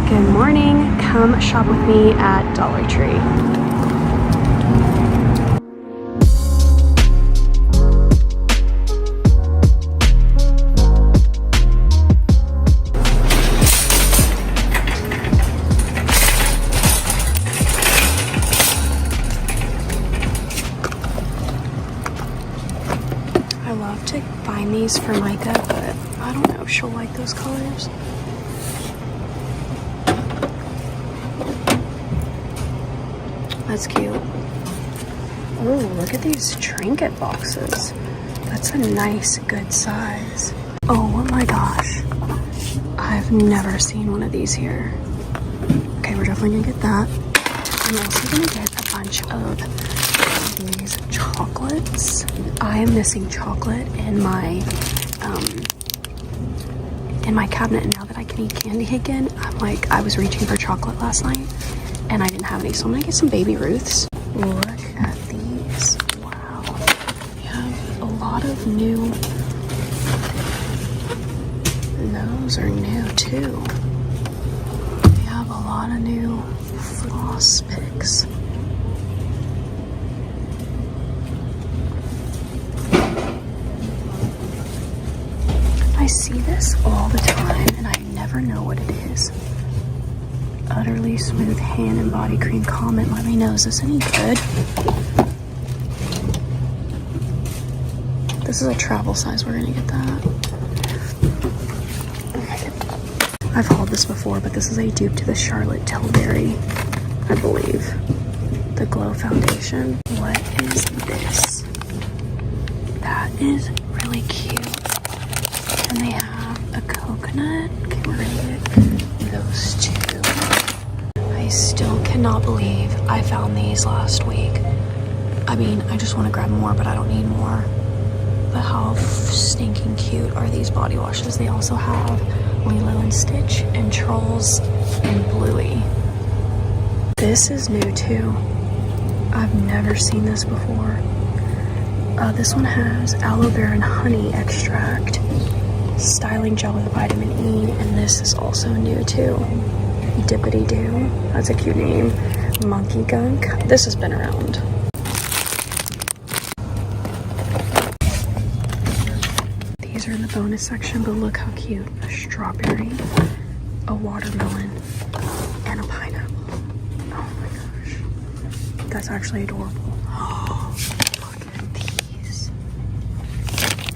Good morning. Come shop with me at Dollar Tree. I love to find these for Micah, but I don't know if she'll like those colors. That's cute. Oh, look at these trinket boxes. That's a nice, good size. Oh my gosh. I've never seen one of these here. Okay, we're definitely gonna get that. I'm also gonna get a bunch of these chocolates. I am missing chocolate in my cabinet, and now that I can eat candy again, I'm like, I was reaching for chocolate last night and I didn't have any, so I'm gonna get some Baby Ruths. Look at these. Wow. We have a lot of new. Those are new too. We have a lot of new floss picks. I see this all the time and I never know what it is. Utterly Smooth Hand and Body Cream. Comment, let me know, is this any good? This is a travel size, we're gonna get that. I've hauled this before, but this is a dupe to the Charlotte Tilbury, I believe. The Glow Foundation. What is this? That is really cute. And they have a coconut. Okay, we're gonna get those two. I still cannot believe I found these last week. I mean, I just want to grab more, but I don't need more. But how stinking cute are these body washes? They also have Lilo and Stitch and Trolls and Bluey. This is new too. I've never seen this before. This one has aloe vera and honey extract, styling gel with vitamin E, and this is also new too. Dippity Doo, that's a cute name. Monkey Gunk, this has been around. These are in the bonus section, but look how cute. A strawberry, a watermelon, and a pineapple. Oh my gosh. That's actually adorable. Oh, look at these.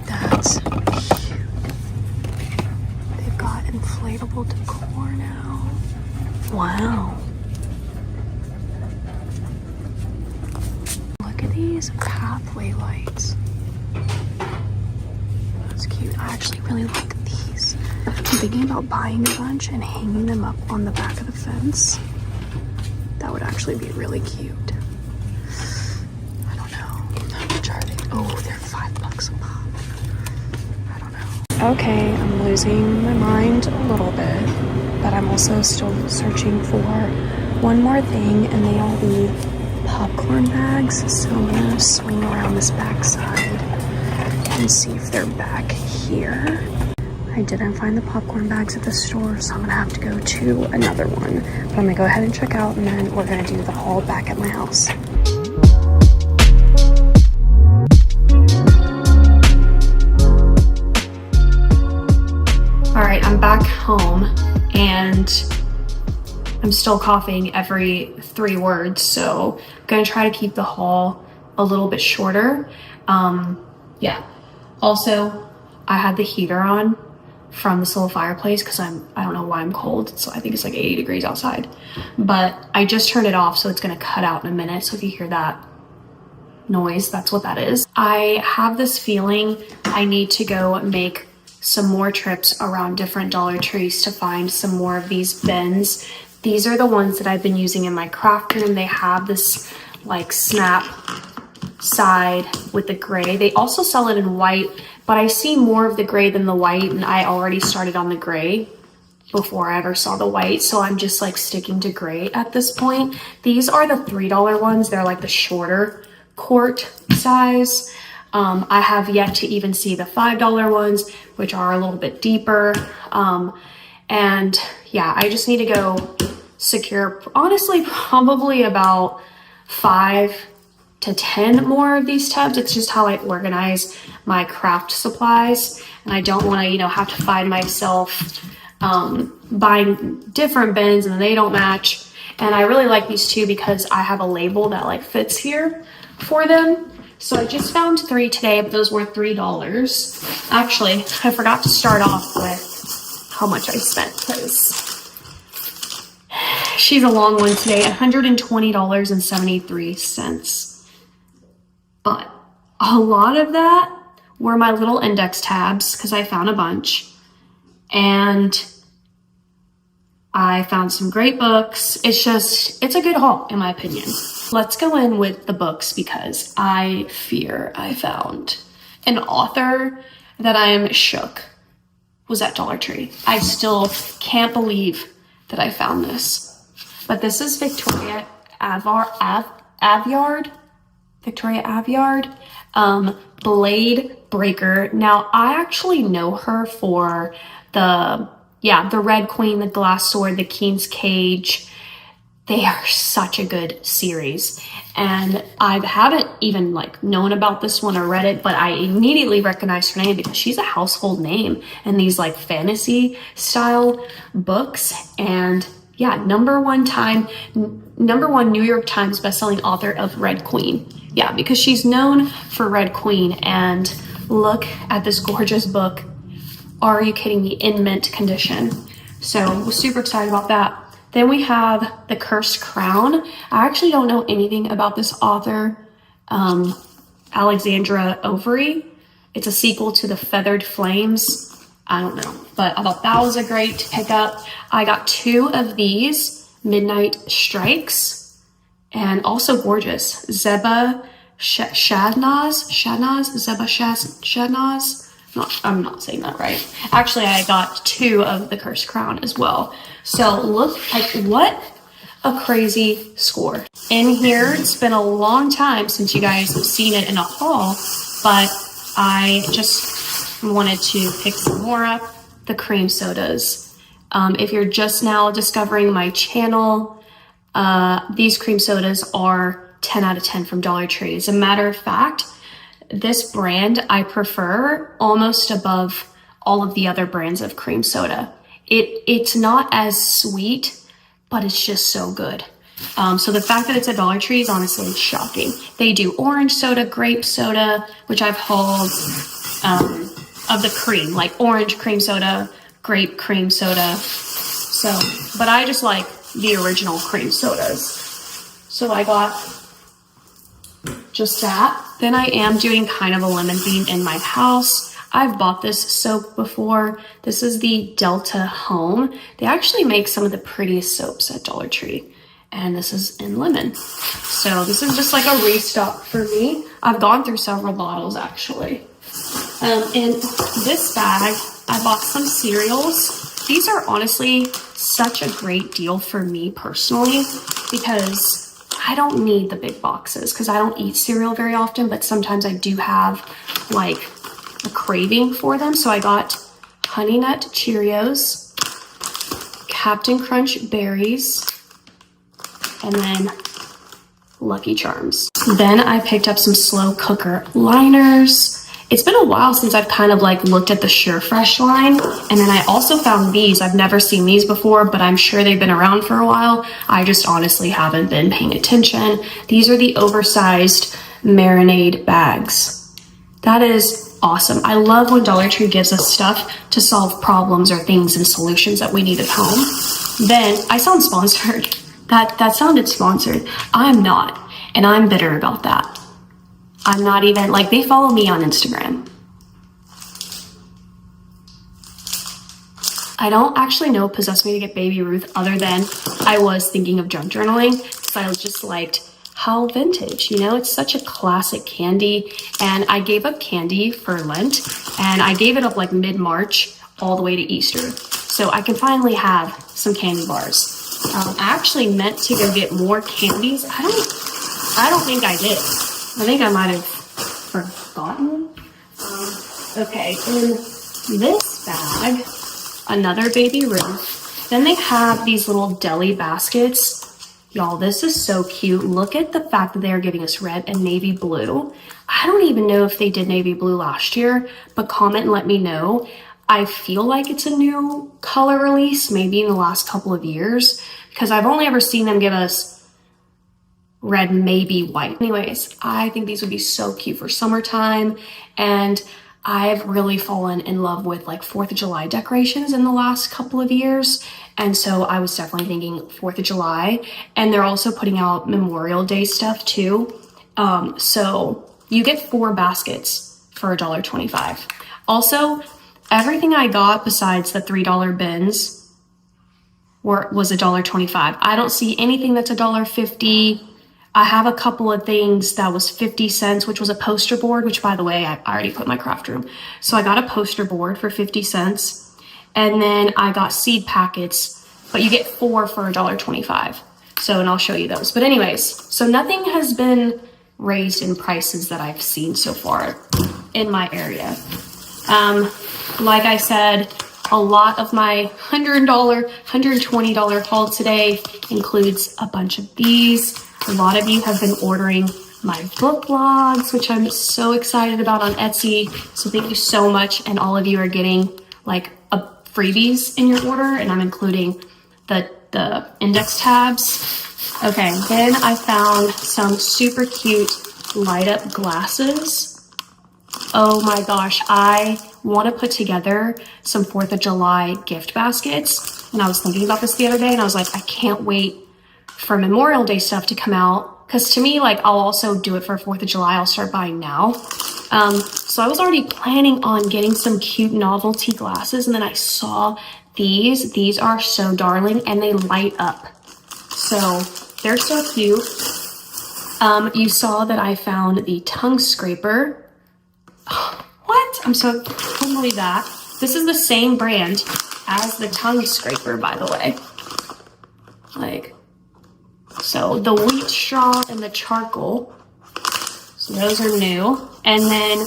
That's cute. They've got inflatable decor now. Wow. Look at these pathway lights. That's cute. I actually really like these. I'm thinking about buying a bunch and hanging them up on the back of the fence. That would actually be really cute. I don't know. How much are they? Oh, they're $5 a pop. I don't know. Okay, I'm losing my mind a little bit, but I'm also still searching for one more thing, and they are the popcorn bags. So I'm gonna swing around this back side and see if they're back here. I didn't find the popcorn bags at the store, so I'm gonna have to go to another one. But I'm gonna go ahead and check out, and then we're gonna do the haul back at my house. All right, I'm back home and I'm still coughing every 3 words, so I'm gonna try to keep the haul a little bit shorter. Yeah. Also, I had the heater on from this little fireplace because I don't know why I'm cold. So I think it's like 80 degrees outside, but I just turned it off, so it's gonna cut out in a minute. So if you hear that noise, that's what that is. I have this feeling I need to go make some more trips around different Dollar Trees to find some more of these bins. These are the ones that I've been using in my craft room. They have this like snap side with the gray. They also sell it in white, but I see more of the gray than the white, and I already started on the gray before I ever saw the white, so I'm just like sticking to gray at this point. These are the $3 ones. They're like the shorter quart size. I have yet to even see the $5 ones, which are a little bit deeper. And yeah, I just need to go secure, honestly, probably about 5 to 10 more of these tubs. It's just how I organize my craft supplies. And I don't want to, you know, have to find myself buying different bins and they don't match. And I really like these two because I have a label that like fits here for them. So I just found 3 today, but those were $3. Actually, I forgot to start off with how much I spent because she's a long one today, $120.73. But a lot of that were my little index tabs because I found a bunch. And I found some great books. It's a good haul in my opinion. Let's go in with the books because I fear I found an author that I am shook was at Dollar Tree. I still can't believe that I found this. But this is Victoria Aveyard. Blade Breaker. Now, I actually know her for the Red Queen, the Glass Sword, the King's Cage. They are such a good series. And I haven't even like known about this one or read it, but I immediately recognized her name because she's a household name in these like fantasy style books. And yeah, number one New York Times bestselling author of Red Queen. Yeah, because she's known for Red Queen. And look at this gorgeous book. Are you kidding me? In mint condition. So I was super excited about that. Then we have The Cursed Crown. I actually don't know anything about this author, Alexandra Overy. It's a sequel to The Feathered Flames. I don't know, but I thought that was a great pickup. I got 2 of these Midnight Strikes, and also gorgeous. Zeba Shadnaz. I'm not saying that right. Actually, I got 2 of The Cursed Crown as well. So look, like what a crazy score. In here, it's been a long time since you guys have seen it in a haul, but I just wanted to pick some more up. The cream sodas. If you're just now discovering my channel, these cream sodas are 10 out of 10 from Dollar Tree. As a matter of fact, this brand I prefer almost above all of the other brands of cream soda. It's not as sweet, but it's just so good. So the fact that it's a Dollar Tree is honestly shocking. They do orange soda, grape soda, which I've hauled of the cream, like orange cream soda, grape cream soda. So, but I just like the original cream sodas. So I got just that. Then I am doing kind of a lemon theme in my house. I've bought this soap before. This is the Delta Home. They actually make some of the prettiest soaps at Dollar Tree. And this is in lemon. So this is just like a restock for me. I've gone through several bottles actually. In this bag, I bought some cereals. These are honestly such a great deal for me personally because I don't need the big boxes because I don't eat cereal very often, but sometimes I do have like a craving for them. So I got Honey Nut Cheerios, Captain Crunch Berries, and then Lucky Charms. Then I picked up some slow cooker liners. It's been a while since I've kind of like looked at the Surefresh line. And then I also found these. I've never seen these before, but I'm sure they've been around for a while. I just honestly haven't been paying attention. These are the oversized marinade bags. That is awesome. I love when Dollar Tree gives us stuff to solve problems or things and solutions that we need at home. Then I sound sponsored. That sounded sponsored. I'm not, and I'm bitter about that. I'm not even, like, they follow me on Instagram. I don't actually know what possessed me to get Baby Ruth other than I was thinking of junk journaling because I was just liked how vintage, you know, it's such a classic candy. And I gave up candy for Lent and I gave it up like mid-March all the way to Easter. So I can finally have some candy bars. I actually meant to go get more candies. I don't think I did. I think I might have forgotten. Okay, in this bag, another Baby Ruth. Then they have these little deli baskets. Y'all, this is so cute. Look at the fact that they're giving us red and navy blue. I don't even know if they did navy blue last year, but comment and let me know. I feel like it's a new color release, maybe in the last couple of years, because I've only ever seen them give us red, maybe white. Anyways, I think these would be so cute for summertime, and I've really fallen in love with like 4th of July decorations in the last couple of years. And so I was definitely thinking 4th of July, and they're also putting out Memorial Day stuff too. So you get 4 baskets for $1.25. Also, everything I got besides the $3 bins was $1.25. I don't see anything that's $1.50. I have a couple of things that was 50 cents, which was a poster board, which by the way, I already put in my craft room. So I got a poster board for 50 cents. And then I got seed packets, but you get 4 for $1.25. So, and I'll show you those. But anyways, so nothing has been raised in prices that I've seen so far in my area. Like I said, a lot of my $100, $120 haul today includes a bunch of these. A lot of you have been ordering my book logs, which I'm so excited about on Etsy. So thank you so much. And all of you are getting like freebies in your order, and I'm including the index tabs. Okay, then I found some super cute light up glasses. Oh my gosh, I want to put together some 4th of July gift baskets. And I was thinking about this the other day, and I was like, I can't wait for Memorial Day stuff to come out. Because to me, like, I'll also do it for 4th of July. I'll start buying now. So I was already planning on getting some cute novelty glasses, and then I saw these. These are so darling, and they light up. So they're so cute. You saw that I found the tongue scraper. What? I couldn't believe that. This is the same brand as the tongue scraper, by the way. Like, so the wheat straw and the charcoal. So those are new. And then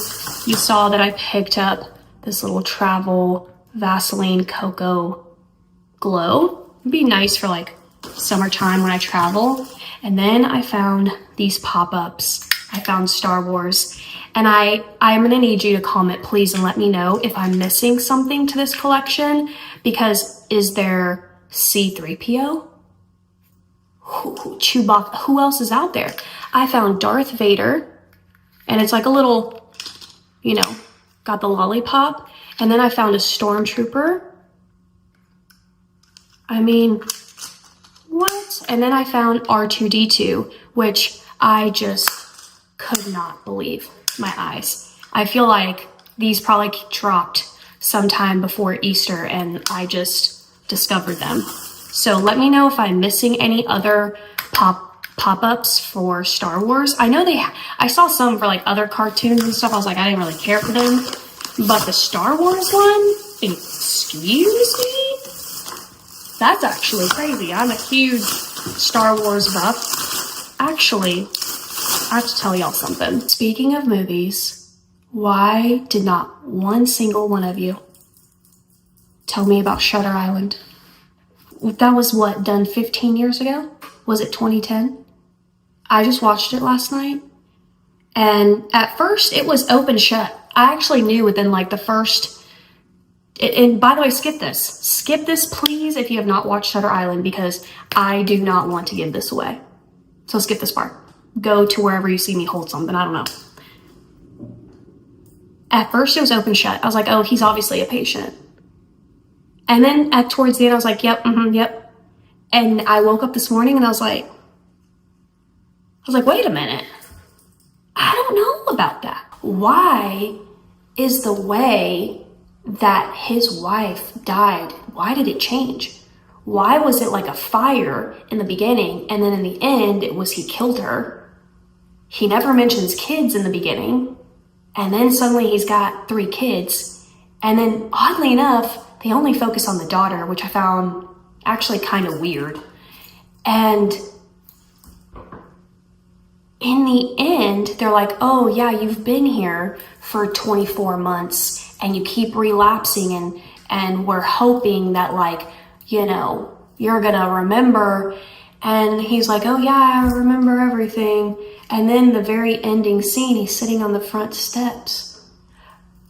you saw that I picked up this little travel Vaseline Cocoa Glow. It'd be nice for like summertime when I travel. And then I found these pop-ups. I found Star Wars. And I'm gonna need you to comment, please, and let me know if I'm missing something to this collection. Because is there C-3PO? Chewbacca? Who else is out there? I found Darth Vader. And it's like a little, you know, got the lollipop. And then I found a stormtrooper. I mean, what? And then I found R2-D2, which I just could not believe my eyes. I feel like these probably dropped sometime before Easter, and I just discovered them. So let me know if I'm missing any other pop-ups for Star Wars. I know I saw some for like other cartoons and stuff. I was like, I didn't really care for them. But the Star Wars one, excuse me? That's actually crazy. I'm a huge Star Wars buff. Actually, I have to tell y'all something. Speaking of movies, why did not one single one of you tell me about Shutter Island? That was what, done 15 years ago? Was it 2010? I just watched it last night. And at first it was open shut. I actually knew within like the first, and by the way, skip this. Skip this, please, if you have not watched Shutter Island, because I do not want to give this away. So skip this part. Go to wherever you see me hold something. I don't know. At first it was open shut. I was like, oh, he's obviously a patient. And then towards the end, I was like, yep, yep. And I woke up this morning and I was like, wait a minute. I don't know about that. Why is the way that his wife died, why did it change? Why was it like a fire in the beginning, and then in the end, it was he killed her? He never mentions kids in the beginning, and then suddenly he's got 3 kids. And then oddly enough, they only focus on the daughter, which I found actually kind of weird. And in the end, they're like, oh yeah, you've been here for 24 months and you keep relapsing, and we're hoping that like you know, you're gonna remember. And he's like, oh yeah, I remember everything. And then the very ending scene, he's sitting on the front steps.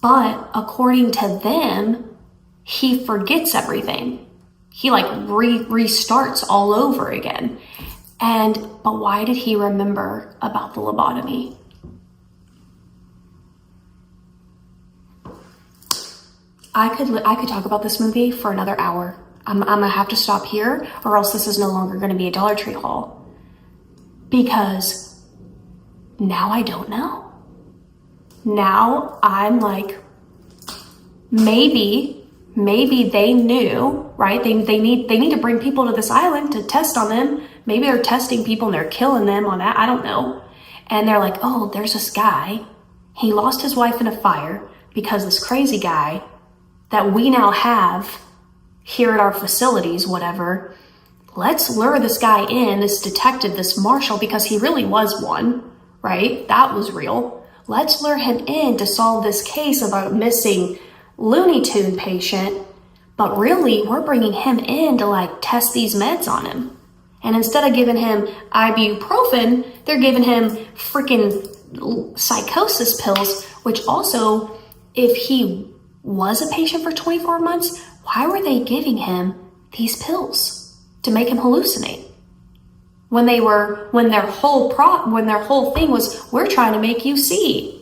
But according to them, he forgets everything. He like restarts all over again. But why did he remember about the lobotomy? I could talk about this movie for another hour. I'm gonna have to stop here, or else this is no longer gonna be a Dollar Tree haul. Because now I don't know. Now I'm like, maybe they knew, right? They need to bring people to this island to test on them. Maybe they're testing people and they're killing them on that. I don't know. And they're like, oh, there's this guy. He lost his wife in a fire because this crazy guy that we now have here at our facilities, whatever, let's lure this guy in, this detective, this marshal, because he really was one, right? That was real. Let's lure him in to solve this case of a missing Looney Tune patient, but really we're bringing him in to like test these meds on him. And instead of giving him ibuprofen, they're giving him freaking psychosis pills, which also, if he was a patient for 24 months, why were they giving him these pills to make him hallucinate? When their whole thing was, we're trying to make you see.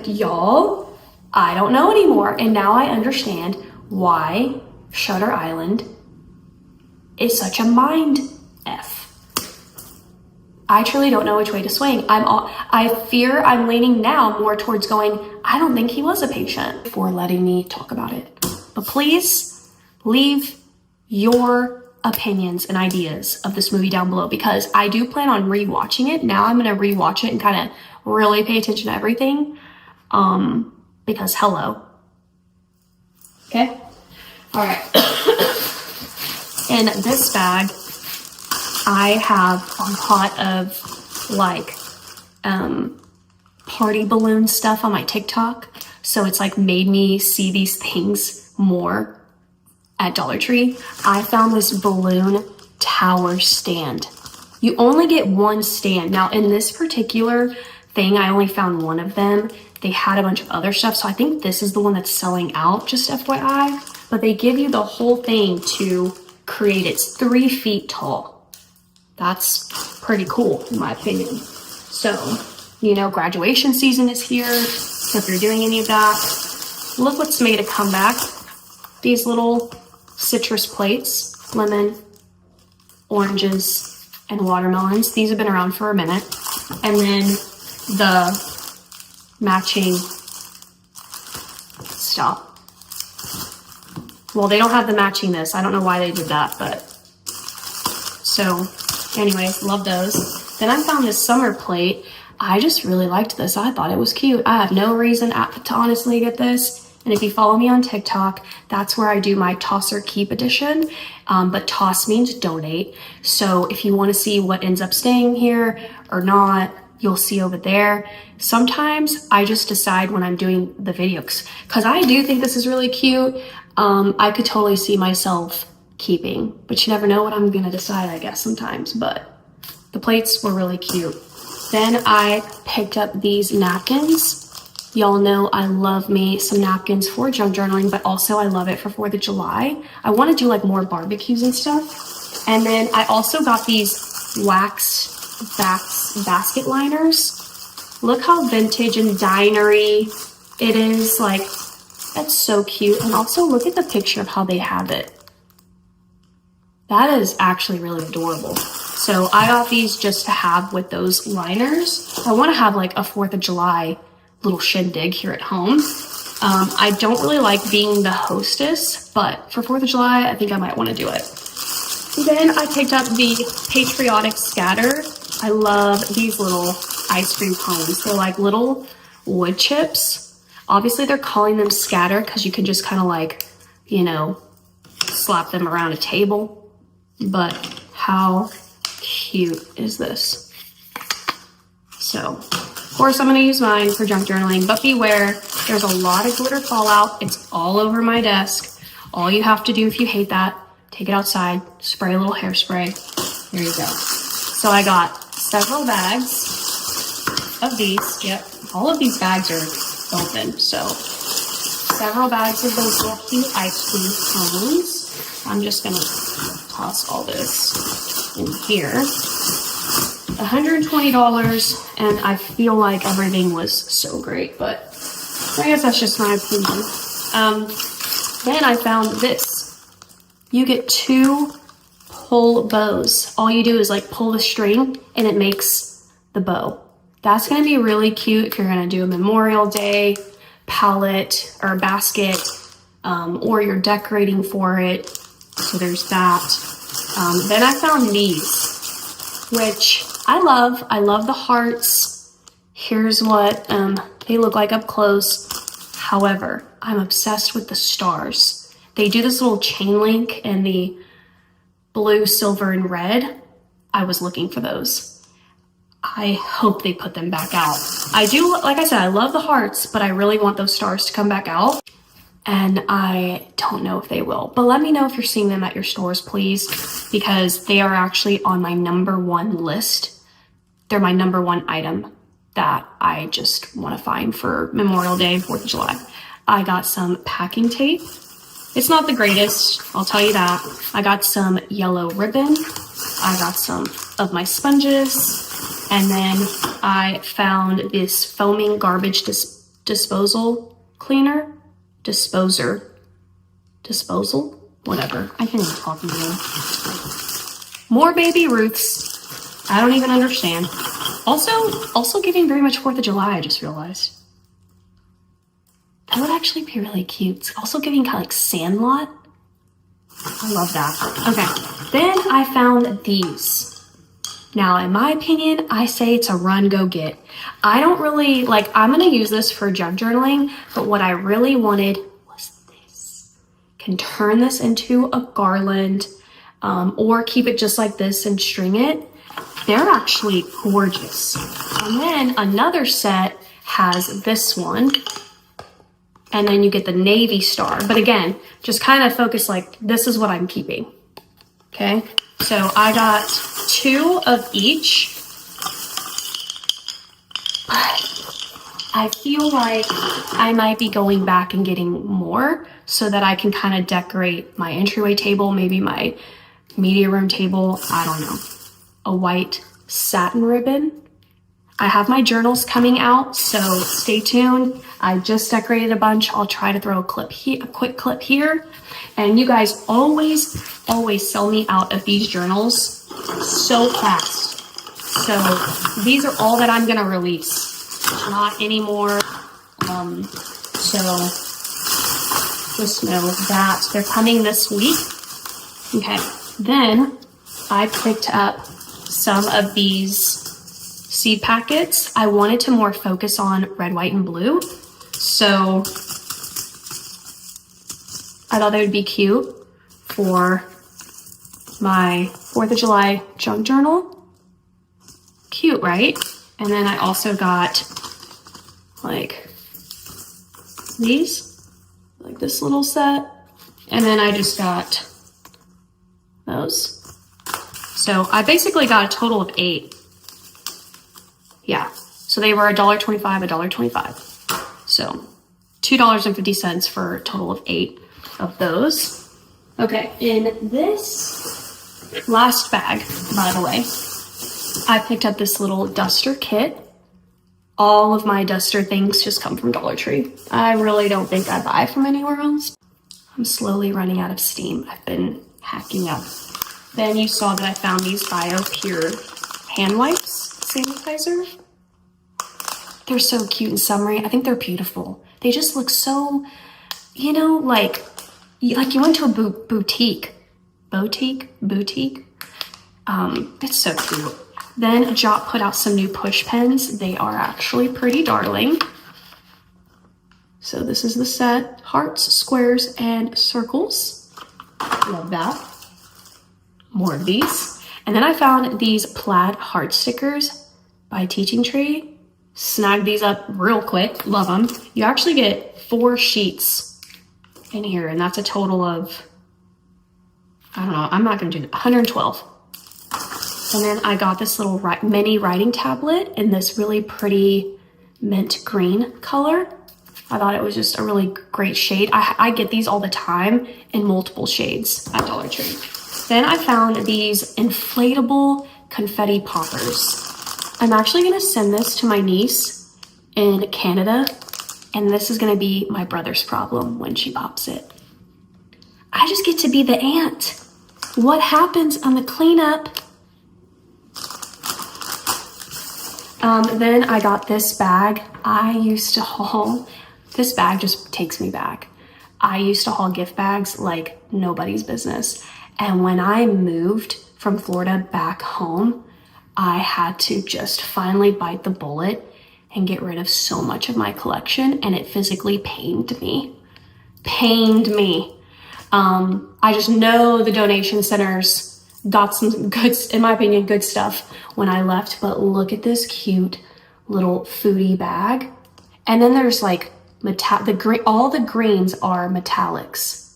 Y'all, I don't know anymore. And now I understand why Shutter Island is such a mind F. I truly don't know which way to swing. I fear I'm leaning now more towards going, I don't think he was a patient, for letting me talk about it. But please leave your opinions and ideas of this movie down below, because I do plan on rewatching it. Now I'm going to rewatch it and kind of really pay attention to everything. Because hello. Okay. All right. In this bag, I have a lot of like party balloon stuff on my TikTok. So it's like made me see these things more at Dollar Tree. I found this balloon tower stand. You only get one stand. Now in this particular thing, I only found one of them. They had a bunch of other stuff. So I think this is the one that's selling out, just FYI. But they give you the whole thing to create it. It's 3 feet tall. That's pretty cool, in my opinion. So, you know, graduation season is here. So if you're doing any of that, look what's made a comeback. These little citrus plates, lemon, oranges, and watermelons. These have been around for a minute. And then the matching stuff. Well, they don't have the matching this. I don't know why they did that, but so anyways, love those. Then I found this summer plate. I just really liked this. I thought it was cute. I have no reason to honestly get this. And if you follow me on TikTok, that's where I do my toss or keep edition. But toss means donate. So if you want to see what ends up staying here or not, you'll see over there. Sometimes I just decide when I'm doing the videos, because I do think this is really cute. I could totally see myself keeping, but you never know what I'm gonna decide, I guess, sometimes. But the plates were really cute. Then I picked up these napkins. Y'all know I love me some napkins for junk journaling, but also I love it for 4th of July. I want to do like more barbecues and stuff. And then I also got these wax basket liners. Look how vintage and dinery it is. Like, that's so cute. And also look at the picture of how they have it. That is actually really adorable. So I got these just to have with those liners. I want to have like a 4th of July little shindig here at home. I don't really like being the hostess, but for 4th of July, I think I might want to do it. Then I picked up the Patriotic Scatter. I love these little ice cream cones. They're like little wood chips. Obviously, they're calling them scatter because you can just kind of like, you know, slap them around a table. But how cute is this? So, of course, I'm going to use mine for junk journaling, but beware, There's a lot of glitter fallout. It's all over my desk. All you have to do if you hate that, take it outside, spray a little hairspray. There you go. So I got several bags of these. Yep, all of these bags are open. So several bags of those little cute ice cream cones. I'm just gonna toss all this in here. $120, and I feel like everything was so great, but I guess that's just my opinion. Then I found this. You get 2 pull bows. All you do is like pull the string and it makes the bow. That's gonna be really cute if you're gonna do a Memorial Day palette or basket, or you're decorating for it. So there's that. Then I found these, which I love. I love the hearts. Here's what they look like up close. However, I'm obsessed with the stars. They do this little chain link in the blue, silver, and red. I was looking for those. I hope they put them back out. I do, like I said, I love the hearts, but I really want those stars to come back out. And I don't know if they will. But let me know if you're seeing them at your stores, please, because they are actually on my #1 list. They're my #1 item that I just want to find for Memorial Day, 4th of July. I got some packing tape. It's not the greatest, I'll tell you that. I got some yellow ribbon. I got some of my sponges. And then I found this foaming garbage disposal cleaner. Disposal? Whatever. I can't even talk anymore. More Baby Ruths. I don't even understand. Also giving very much 4th of July, I just realized. That would actually be really cute. It's also giving kind of like Sandlot. I love that. Okay, then I found these. Now, in my opinion, I say it's a run, go get. I don't really, like, I'm gonna use this for junk journaling, but what I really wanted was this. Can turn this into a garland, or keep it just like this and string it. They're actually gorgeous. And then another set has this one, and then you get the navy star. But again, just kind of focus like, this is what I'm keeping, okay? So I got 2 of each, but I feel like I might be going back and getting more so that I can kind of decorate my entryway table, maybe my media room table, I don't know. A white satin ribbon. I have my journals coming out, so stay tuned. I just decorated a bunch. I'll try to throw a quick clip here. And you guys always sell me out of these journals so fast. So these are all that I'm gonna release, not anymore. So just know that they're coming this week. Okay, then I picked up some of these seed packets. I wanted to more focus on red, white, and blue. So I thought they would be cute for my 4th of July junk journal. Cute, right? And then I also got like these, like this little set. And then I just got those. So I basically got a total of 8. Yeah, so they were $1.25, $1.25. So $2.50 for a total of 8 of those. Okay, in this last bag, by the way, I picked up this little duster kit. All of my duster things just come from Dollar Tree. I really don't think I buy from anywhere else. I'm slowly running out of steam. I've been hacking up. Then you saw that I found these BioPure hand wipes sanitizer. They're so cute and summery. I think they're beautiful. They just look so, you know, like you went to a boutique. It's so cute. Then Jot put out some new push pens. They are actually pretty darling. So this is the set: hearts, squares, and circles. Love that. More of these. And then I found these plaid heart stickers by Teaching Tree. Snag these up real quick. Love them. You actually get 4 sheets in here, and that's a total of, I don't know, I'm not gonna do that, 112. And then I got this little mini writing tablet in this really pretty mint green color. I thought it was just a really great shade. I get these all the time in multiple shades at Dollar Tree. Then I found these inflatable confetti poppers. I'm actually gonna send this to my niece in Canada, and this is gonna be my brother's problem when she pops it. I just get to be the aunt. What happens on the cleanup? Then I got this bag. I used to haul, this bag just takes me back. I used to haul gift bags like nobody's business. And when I moved from Florida back home, I had to just finally bite the bullet and get rid of so much of my collection, and it physically pained me. I just know the donation centers got some good, in my opinion, good stuff when I left, but look at this cute little foodie bag. And then there's like all the greens are metallics.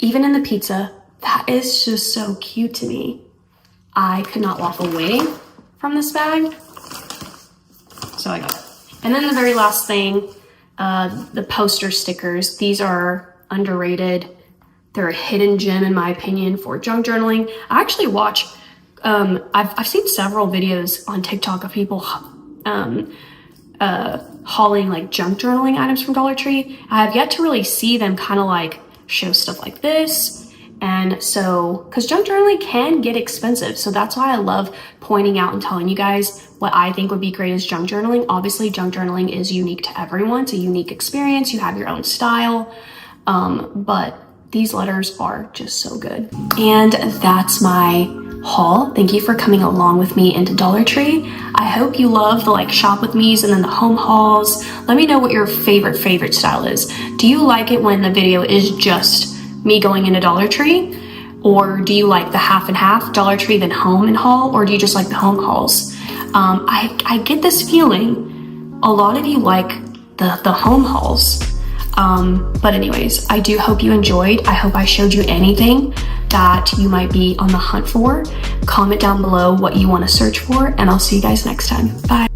Even in the pizza, that is just so cute to me. I could not walk away from this bag, so I got it. And then the very last thing, the poster stickers. These are underrated. They're a hidden gem in my opinion for junk journaling. I actually watch, I've seen several videos on TikTok of people hauling like junk journaling items from Dollar Tree. I have yet to really see them kind of like show stuff like this. And so, because junk journaling can get expensive, so that's why I love pointing out and telling you guys what I think would be great as junk journaling. Obviously, junk journaling is unique to everyone. It's a unique experience. You have your own style, but these letters are just so good. And that's my haul. Thank you for coming along with me into Dollar Tree. I hope you love the like shop with me's and then the home hauls. Let me know what your favorite style is. Do you like it when the video is just me going into Dollar Tree? Or do you like the half and half, Dollar Tree then home and haul? Or do you just like the home hauls? I get this feeling a lot of you like the home hauls. But anyways, I do hope you enjoyed. I hope I showed you anything that you might be on the hunt for. Comment down below what you want to search for, and I'll see you guys next time. Bye.